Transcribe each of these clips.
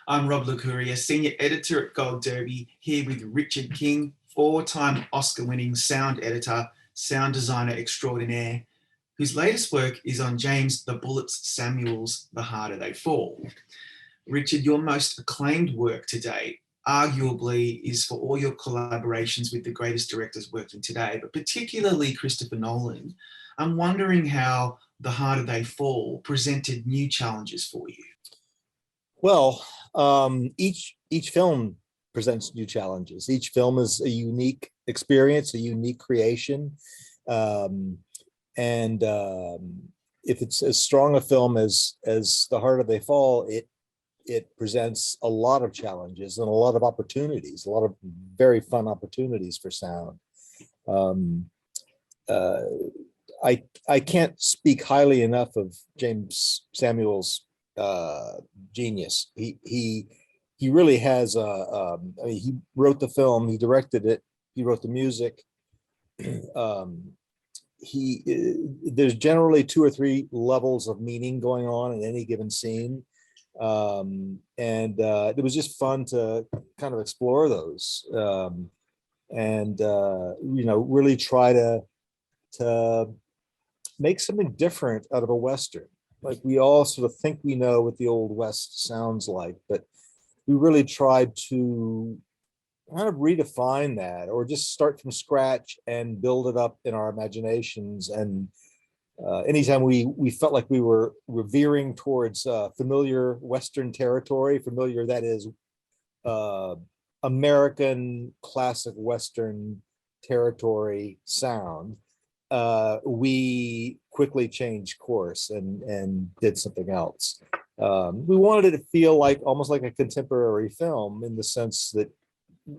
I'm Rob Licuria, Senior Editor at Gold Derby, here with Richard King, four-time Oscar-winning sound editor, sound designer extraordinaire, whose latest work is on James "The Bullets" Samuel's The Harder They Fall. Richard, your most acclaimed work to date arguably is for all your collaborations with the greatest directors working today, but particularly Christopher Nolan. I'm wondering how The Harder They Fall presented new challenges for you. Well, each film presents new challenges. Each film is a unique experience, a unique creation, and if it's as strong a film as The Harder They Fall, it presents a lot of challenges and a lot of opportunities, a lot of very fun opportunities for sound. I can't speak highly enough of James Samuel's genius. He really has I mean, he wrote the film, he directed it, he wrote the music. There's generally 2 or 3 levels of meaning going on in any given scene, and it was just fun to kind of explore those, and really try to make something different out of a Western. Like, we all sort of think we know what the Old West sounds like, but we really tried to kind of redefine that, or just start from scratch and build it up in our imaginations. And anytime we felt like we were veering towards familiar Western territory, familiar, that is, American classic Western territory sound, we quickly changed course and did something else. We wanted it to feel like almost like a contemporary film, in the sense that,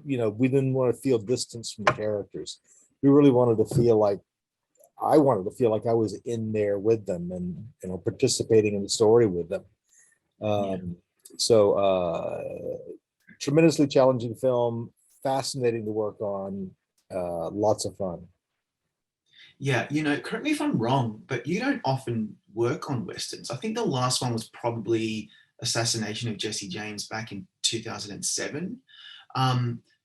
we didn't want to feel distance from the characters. We really wanted to feel like, I wanted to feel like I was in there with them and participating in the story with them. So tremendously challenging film, fascinating to work on, lots of fun. Yeah, correct me if I'm wrong, but you don't often work on Westerns. I think the last one was probably Assassination of Jesse James back in 2007.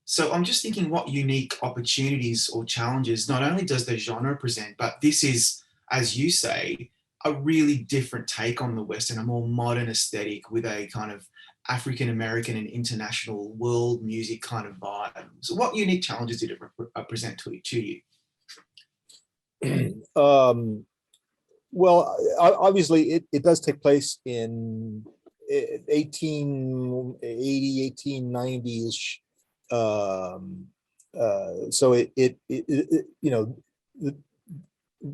So I'm just thinking, what unique opportunities or challenges not only does the genre present, but this is, as you say, a really different take on the Western, a more modern aesthetic with a kind of African American and international world music kind of vibe. So what unique challenges did it present to you? Well, obviously it does take place in 1880, 1890-ish. So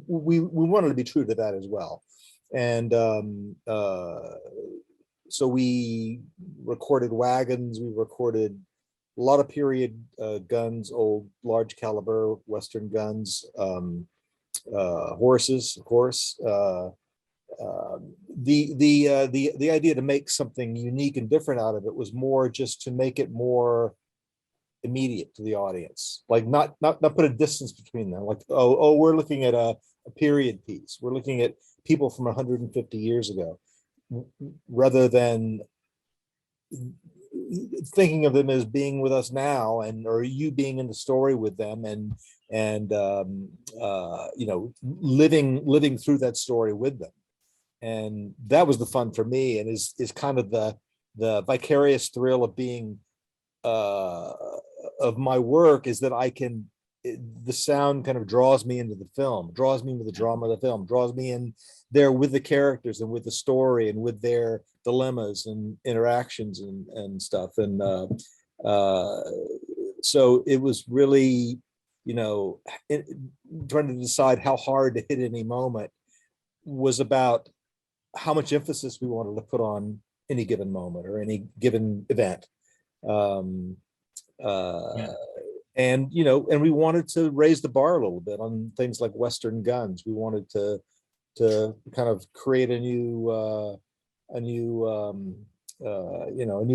we wanted to be true to that as well. And so we recorded wagons, we recorded a lot of period guns, old large caliber Western guns, horses, of course. The idea to make something unique and different out of it was more just to make it more immediate to the audience, like not put a distance between them. Like, oh, we're looking at a period piece. We're looking at people from 150 years ago, rather than thinking of them as being with us now, or you being in the story with them, and living through that story with them. And that was the fun for me, and is kind of the vicarious thrill of being of my work, is that the sound kind of draws me into the film, draws me into the drama of the film, draws me in there with the characters and with the story and with their dilemmas and interactions and stuff. And so it was really, trying to decide how hard to hit any moment was about how much emphasis we wanted to put on any given moment or any given event. And we wanted to raise the bar a little bit on things like Western guns. We wanted to kind of create a new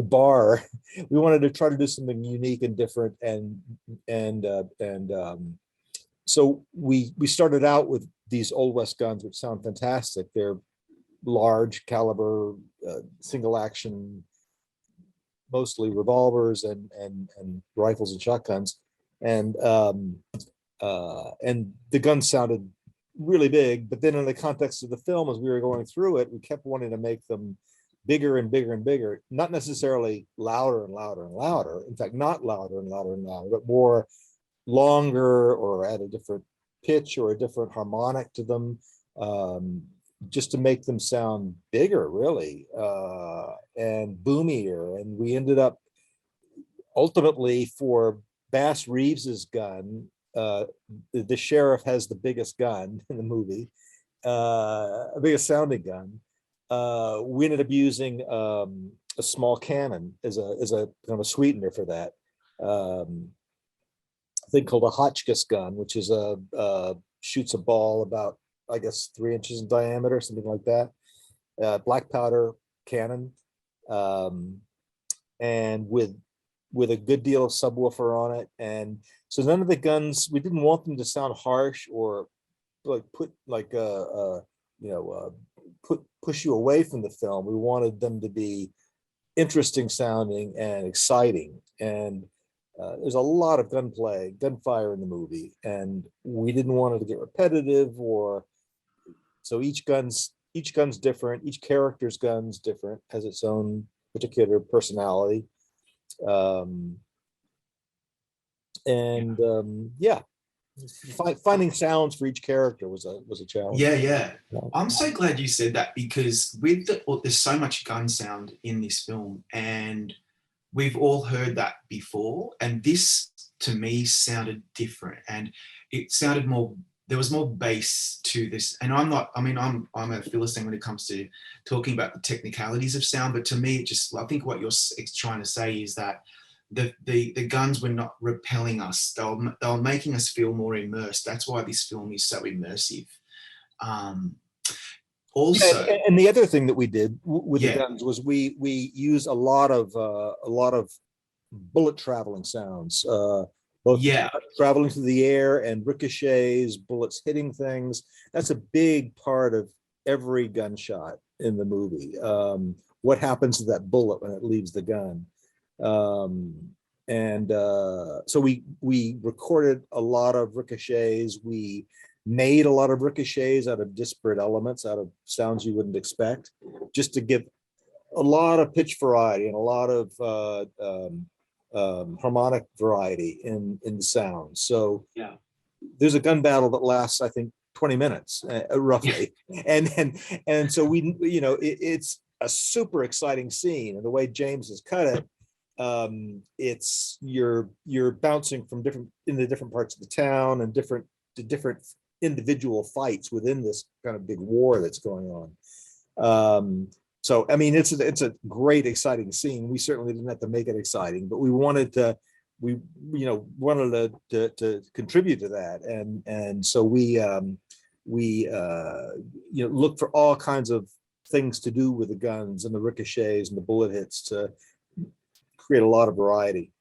bar. We wanted to try to do something unique and different, and so we started out with these Old West guns, which sound fantastic. They're large caliber, single action mostly revolvers and rifles and shotguns, and the guns sounded really big. But then in the context of the film, as we were going through it, we kept wanting to make them bigger and bigger and bigger, not necessarily louder and louder and louder. In fact, not louder and louder and louder, but more longer or at a different pitch or a different harmonic to them, just to make them sound bigger, really, and boomier. And we ended up ultimately for Bass Reeves's gun. The sheriff has the biggest gun in the movie, biggest sounding gun. We ended up using a small cannon as a kind of a sweetener for that. Thing called a Hotchkiss gun, which is shoots a ball about, I guess, 3 inches in diameter, something like that. Black powder cannon, and with a good deal of subwoofer on it. And so none of the guns, we didn't want them to sound harsh or like push you away from the film. We wanted them to be interesting sounding and exciting. And there's a lot of gunfire in the movie, and we didn't want it to get repetitive, or so each gun's different. Each character's gun's different, has its own particular personality. Finding sounds for each character was a challenge. Yeah. I'm so glad you said that, because there's so much gun sound in this film, and we've all heard that before, and this to me sounded different, and it sounded more, there was more bass to this. And I'm a Philistine when it comes to talking about the technicalities of sound, but to me, I think what you're trying to say is that the guns were not repelling us. They were making us feel more immersed. That's why this film is so immersive. Also, and the other thing that we did with the guns was we used a lot of bullet traveling sounds, both traveling through the air and ricochets, bullets hitting things. That's a big part of every gunshot in the movie. What happens to that bullet when it leaves the gun? So we recorded a lot of ricochets. We made a lot of ricochets out of disparate elements, out of sounds you wouldn't expect, just to give a lot of pitch variety and a lot of harmonic variety in the sound. So there's a gun battle that lasts, I think, 20 minutes roughly, and so it's a super exciting scene, and the way James has cut it, it's you're bouncing from different parts of the town and different individual fights within this kind of big war that's going on. So I mean, it's a great, exciting scene. We certainly didn't have to make it exciting, but we wanted to contribute to that, and so we look for all kinds of things to do with the guns and the ricochets and the bullet hits to create a lot of variety.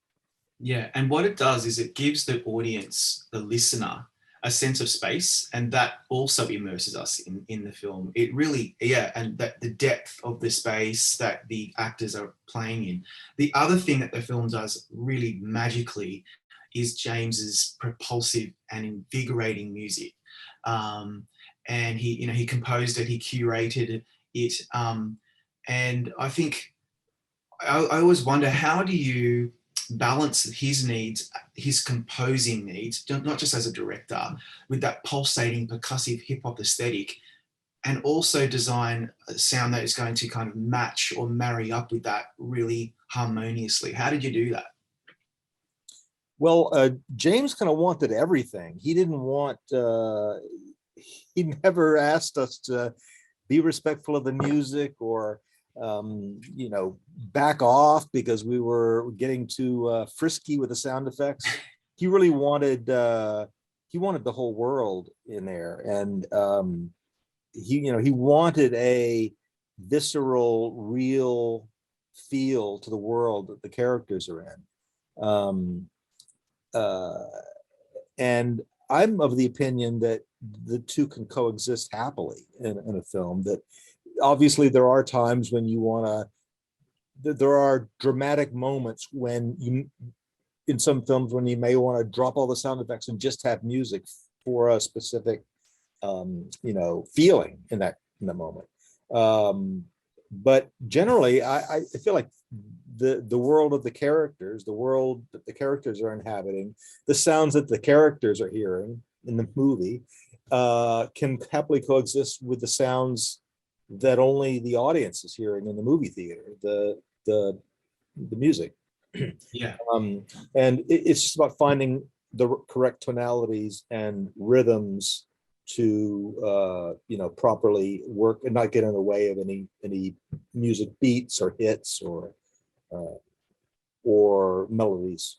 Yeah, and what it does is it gives the audience, the listener, a sense of space, and that also immerses us in the film. It really, and that the depth of the space that the actors are playing in. The other thing that the film does really magically is James's propulsive and invigorating music. And he composed it, he curated it, and I think I always wonder, how do you balance his needs, his composing needs, not just as a director, with that pulsating percussive hip hop aesthetic, and also design a sound that is going to kind of match or marry up with that really harmoniously? How did you do that? Well, James kind of wanted everything. He didn't want, he never asked us to be respectful of the music or back off because we were getting too frisky with the sound effects. He really wanted the whole world in there, and he wanted a visceral, real feel to the world that the characters are in. And I'm of the opinion that the two can coexist happily in a film. That obviously there are times when you want to there are dramatic moments when you, in some films, when you may want to drop all the sound effects and just have music for a specific, feeling in that moment. But generally, I feel like the world of the characters, the world that the characters are inhabiting, the sounds that the characters are hearing in the movie, can happily coexist with the sounds that only the audience is hearing in the movie theater, the music. Yeah. And it's just about finding the correct tonalities and rhythms to properly work and not get in the way of any music beats or hits or melodies.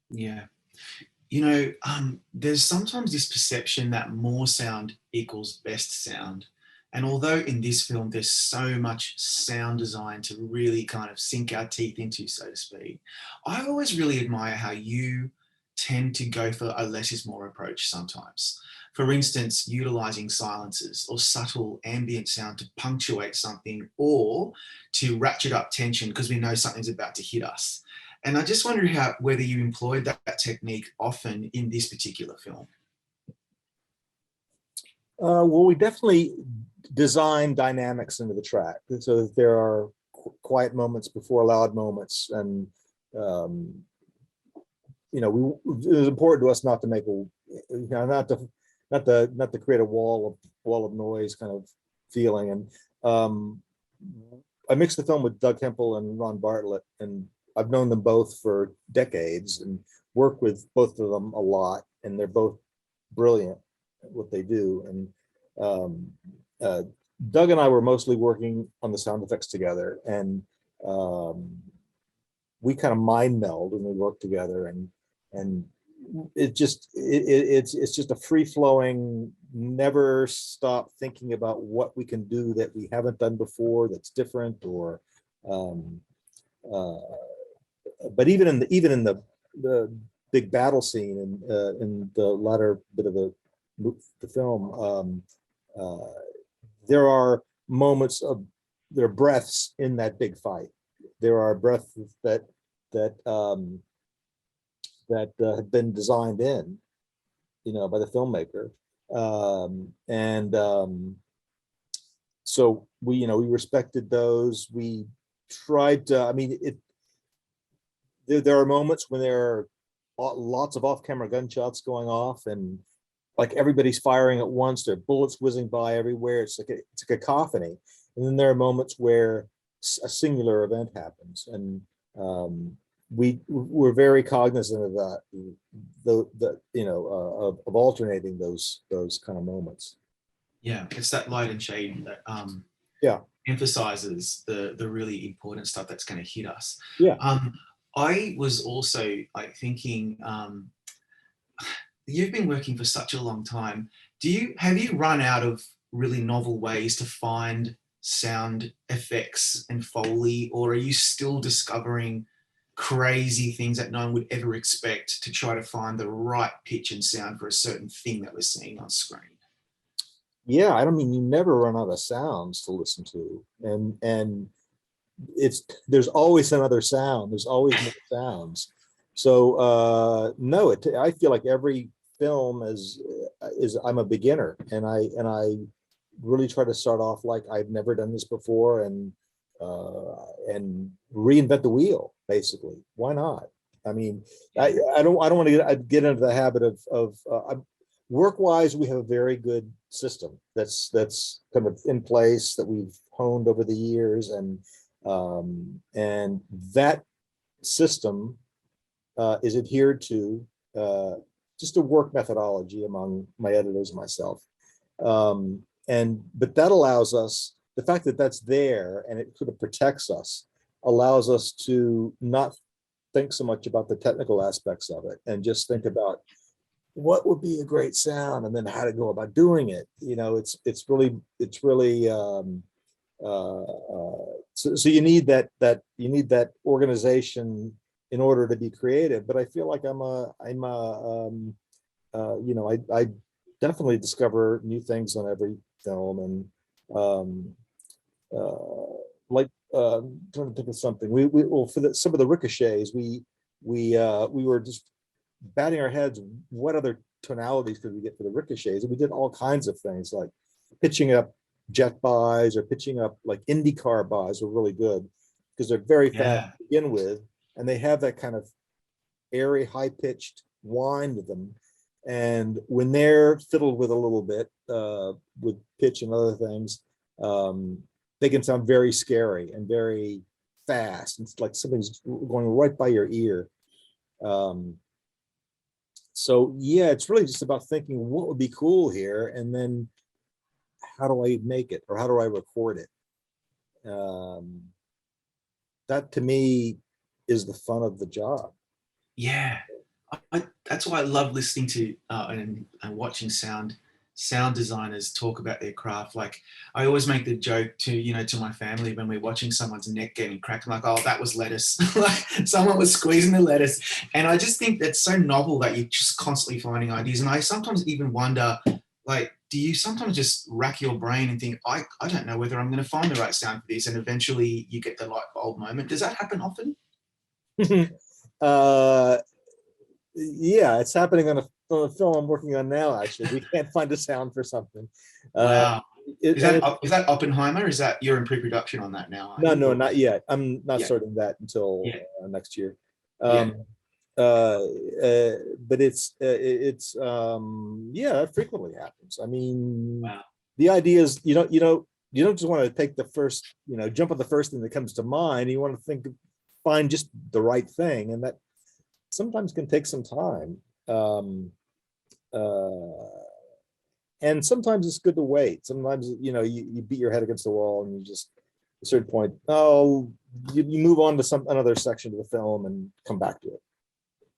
Yeah. There's sometimes this perception that more sound equals best sound. And although in this film, there's so much sound design to really kind of sink our teeth into, so to speak, I always really admire how you tend to go for a less is more approach sometimes. For instance, utilizing silences or subtle ambient sound to punctuate something or to ratchet up tension because we know something's about to hit us. And I just wonder whether you employed that technique often in this particular film. Well, we definitely design dynamics into the track so that there are quiet moments before loud moments, and it was important to us not to make not to create a wall of noise kind of feeling. And I mixed the film with Doug Hempel and Ron Bartlett, and I've known them both for decades and worked with both of them a lot, and they're both brilliant at what they do. And Doug and I were mostly working on the sound effects together, and we kind of mind meld when we work together, and it's just a free flowing, never stop thinking about what we can do that we haven't done before that's different, or but even in the big battle scene in the latter bit of the film, there are moments of there are breaths in that big fight. There are breaths that have been designed in, by the filmmaker, and so we respected those. We tried to. I mean, there are moments when there are lots of off-camera gunshots going off, and like everybody's firing at once. There are bullets whizzing by everywhere. It's a cacophony. And then there are moments where a singular event happens, and we're very cognizant of that, of alternating those kind of moments. Yeah, it's that light and shade that emphasizes the really important stuff that's going to hit us. Yeah. I was also thinking, you've been working for such a long time. Have you run out of really novel ways to find sound effects and Foley, or are you still discovering crazy things that no one would ever expect to try to find the right pitch and sound for a certain thing that we're seeing on screen? Yeah, I don't mean you never run out of sounds to listen to, and there's always another sound. There's always more sounds. So no, I feel like every film is I'm a beginner, and I really try to start off like I've never done this before, and reinvent the wheel, basically. Why not? I mean, I don't want to get into the habit of work-wise. We have a very good system that's kind of in place that we've honed over the years, and that system is adhered to, just a work methodology among my editors and myself. But that allows us, the fact that that's there and it sort of protects us, allows us to not think so much about the technical aspects of it and just think about what would be a great sound and then how to go about doing it. It's really so you need that organization in order to be creative. But I feel like I definitely discover new things on every film, and like trying to think of something. Well, for some of the ricochets, we were just batting our heads. What other tonalities could we get for the ricochets? And we did all kinds of things like pitching up jet buys or pitching up like IndyCar buys were really good because they're very fast Yeah. to begin with, and they have that kind of airy, high-pitched whine to them. And when they're fiddled with a little bit with pitch and other things, they can sound very scary and very fast. It's like something's going right by your ear. So yeah, it's really just about thinking what would be cool here, and then how do I make it, or how do I record it? That to me is the fun of the job. Yeah, that's why I love listening to and watching sound designers talk about their craft. Like I always make the joke to my family when we're watching someone's neck getting cracked. I'm like, oh, that was lettuce. Like someone was squeezing the lettuce, and I just think that's so novel that you're just constantly finding ideas. And I sometimes even wonder, like, do you sometimes just rack your brain and think, I don't know whether I'm going to find the right sound for this, and eventually you get the light bulb moment. Does that happen often? uh, yeah, it's happening on a film I'm working on now. Actually, we can't find a sound for something. Wow. Is that Oppenheimer? Is that you're in pre-production on that now? No, not yet. I'm not Yeah. starting that until next year. Yeah. But it's it frequently happens. I mean, Wow. the idea is you don't just want to take the first, jump on the first thing that comes to mind. You want to find just the right thing, and that sometimes can take some time. And sometimes it's good to wait. Sometimes you beat your head against the wall, and you just at a certain point, you move on to another section of the film and come back to it.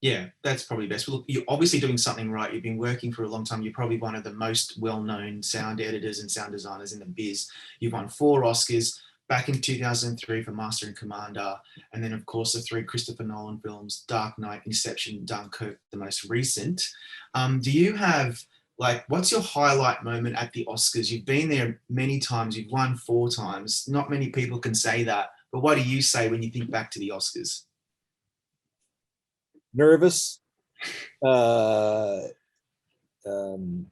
Yeah, that's probably best. Well, look, you're obviously doing something right. You've been working for a long time. You're probably one of the most well-known sound editors and sound designers in the biz. You've won 4 Oscars back in 2003 for Master and Commander, and then of course the 3 Christopher Nolan films, Dark Knight, Inception, Dunkirk, the most recent. Do you have, like, what's your highlight moment at the Oscars? You've been there many times. You've won 4 times. Not many people can say that. But what do you say when you think back to the Oscars? Nervous, uh, um,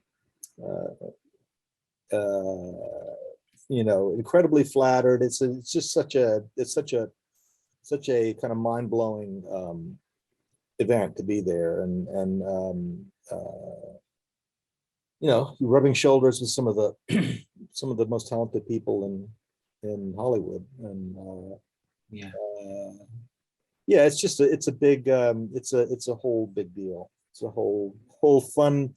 incredibly flattered. It's such a kind of mind-blowing event to be there, and rubbing shoulders with some of the most talented people in Hollywood, and it's a big it's a whole big deal. It's a whole fun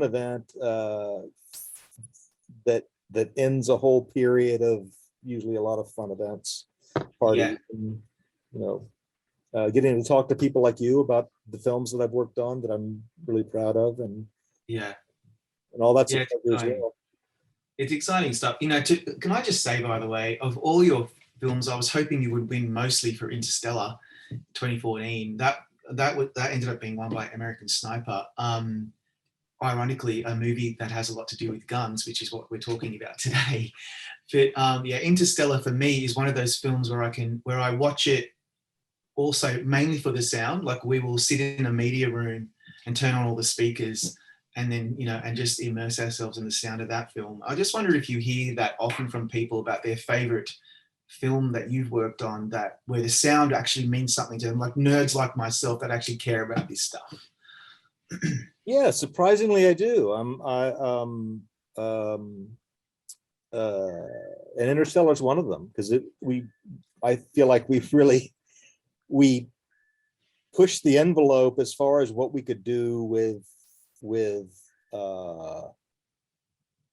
event that ends a whole period of usually a lot of fun events, parties, and, getting to talk to people like you about the films that I've worked on that I'm really proud of, and all that's as well. It's exciting stuff. Can I just say, by the way, of all your films, I was hoping you would win mostly for Interstellar 2014. That ended up being won by American Sniper. Ironically, a movie that has a lot to do with guns, which is what we're talking about today. But Interstellar for me is one of those films where I watch it also mainly for the sound. Like we will sit in a media room and turn on all the speakers, and then and just immerse ourselves in the sound of that film. I just wonder if you hear that often from people about their favorite film that you've worked on, where the sound actually means something to them, like nerds like myself that actually care about this stuff. Yeah, surprisingly, I do. And Interstellar is one of them, because I feel like we pushed the envelope as far as what we could do with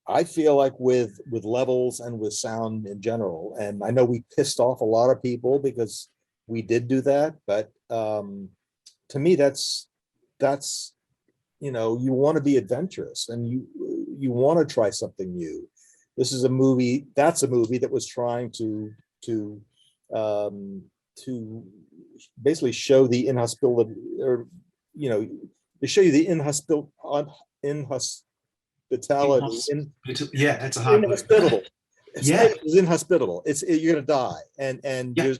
I feel like with levels and with sound in general. And I know we pissed off a lot of people because we did do that, but to me that's you want to be adventurous, and you want to try something new. This is a movie that was trying to basically show the inhospitability, or to show you the inhospitality. Yeah, that's a hard word. Yeah, Space is inhospitable. You're gonna die, and yeah,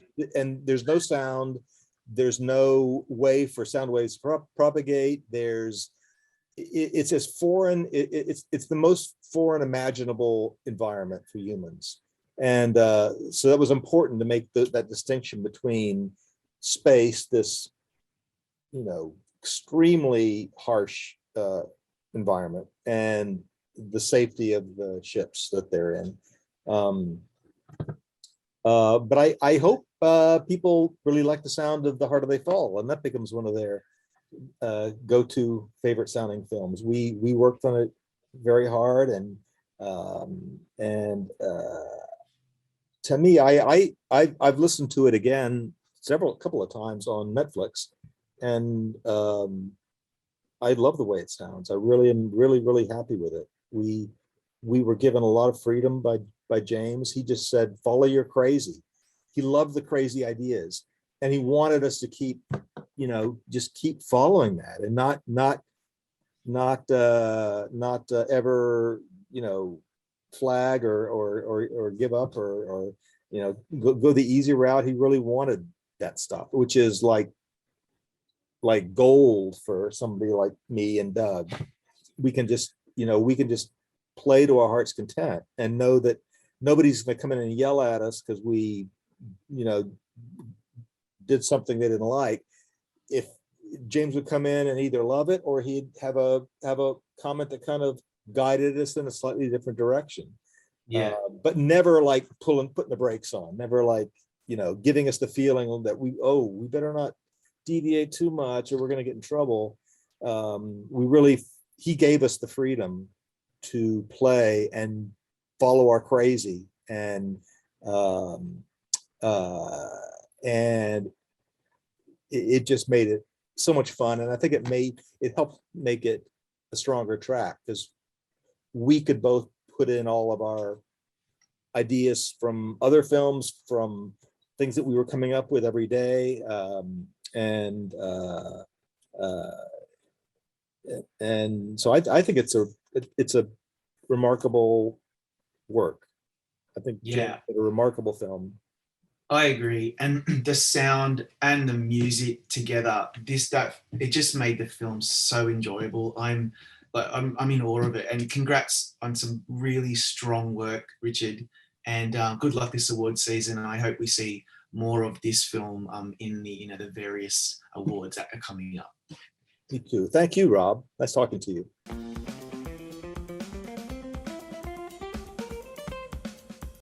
there's no sound. There's no way for sound waves to propagate. It's as foreign. It's the most foreign imaginable environment for humans, and so that was important to make that distinction between space, this extremely harsh environment, and the safety of the ships that they're in. Um, but I hope people really like the sound of The Harder They Fall, and that becomes one of their go-to favorite sounding films. We worked on it very hard, and to me, I've listened to it again couple of times on Netflix, and I love the way it sounds. I really am really happy with it. We were given a lot of freedom by James. He just said, follow your crazy. He loved the crazy ideas, and he wanted us to keep, just keep following that, and not ever, flag or give up, or go the easy route. He really wanted that stuff, which is like gold for somebody like me and Doug. We can just play to our heart's content and know that nobody's going to come in and yell at us because we did something they didn't like. If James would come in and either love it, or he'd have a comment that kind of guided us in a slightly different direction. yeah, But never like putting the brakes on, never like giving us the feeling that we better not deviate too much or we're going to get in trouble. He gave us the freedom to play and follow our crazy, and it just made it so much fun. And I think it helped make it a stronger track, because we could both put in all of our ideas from other films, from things that we were coming up with every day, and so I think it's a remarkable work. I think James yeah. did a remarkable film. I agree. And the sound and the music together, it just made the film so enjoyable. I'm in awe of it. And congrats on some really strong work, Richard. And good luck this award season. And I hope we see more of this film in the various awards that are coming up. Me too. Thank you, Rob. Nice talking to you.